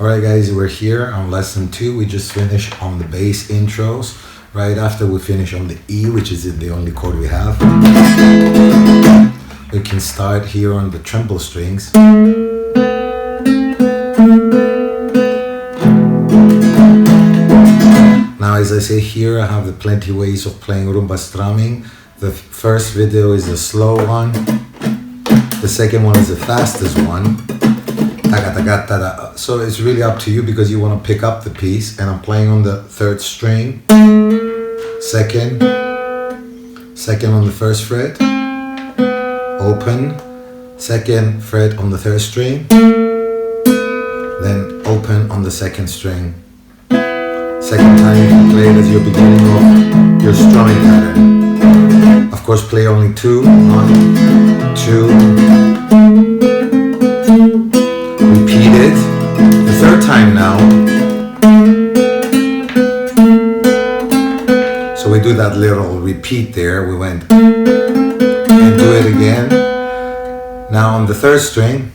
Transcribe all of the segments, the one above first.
Alright guys, we're here on lesson 2. We just finished on the bass intros. Right after we finish on the E, which is the only chord we have, we can start here on the treble strings. Now as I say here, I have the plenty ways of playing rumba strumming. The first video is the slow one. The second one is the fastest one. So it's really up to you because you want to pick up the piece, and I'm playing on the third string, second on the first fret, open, second fret on the third string, then open on the second string. Second time you can play it as your beginning of your strumming pattern. Of course, play only 2, 1, 2. Repeat it the third time now. So we do that little repeat there. We went and do it again. Now on the third string,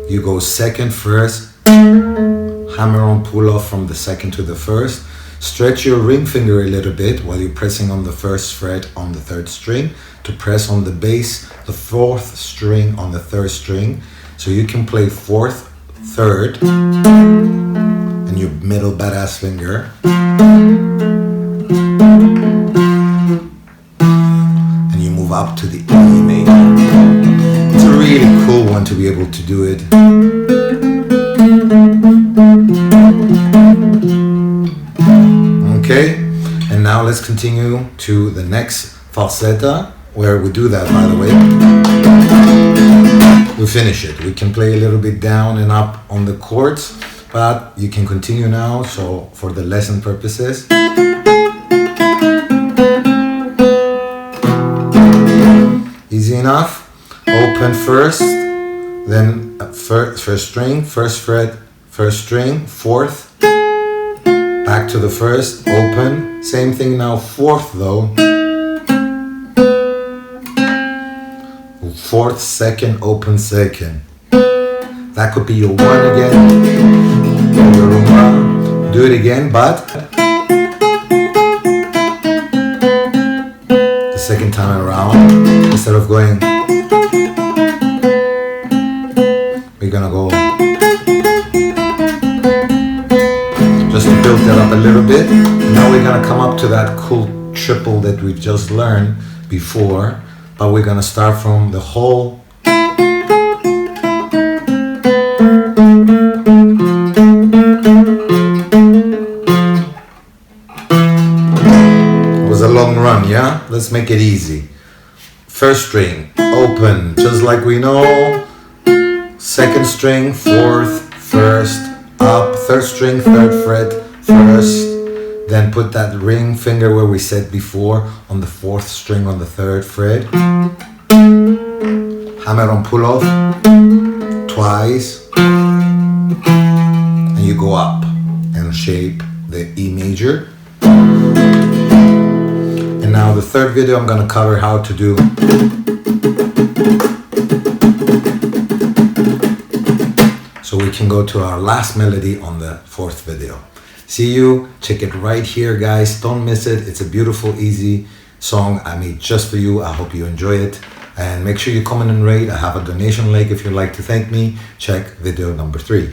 you go second, first, hammer on, pull off from the second to the first. Stretch your ring finger a little bit while you're pressing on the first fret on the third string to press on the bass, the fourth string on the third string. So you can play fourth, third, and your middle badass finger. And you move up to the E major. It's a really cool one to be able to do it. Okay, and now let's continue to the next falsetta, where we do that, by the way. We finish it. We can play a little bit down and up on the chords, but you can continue now, so for the lesson purposes. Easy enough. Open first, then first string, first fret, first string, fourth, back to the first, open. Same thing now, fourth though. Fourth, second, open, second. That could be your 1 again. Do it again, but the second time around, instead of going, we're gonna go just to build that up a little bit. Now we're gonna come up to that cool triple that we've just learned before. But we're gonna start from the whole. It was a long run, yeah? Let's make it easy. First string, open, just like we know. Second string, fourth, first, up, third string, third fret, first. Then put that ring finger where we said before on the fourth string on the third fret. Hammer on pull off twice. And you go up and shape the E major. And now the third video I'm going to cover how to do. So we can go to our last melody on the fourth video. See you, check it right here guys, don't miss it. It's a beautiful, easy song I made just for you. I hope you enjoy it, and make sure you comment and rate. I have a donation link if you'd like to thank me. Check video number 3.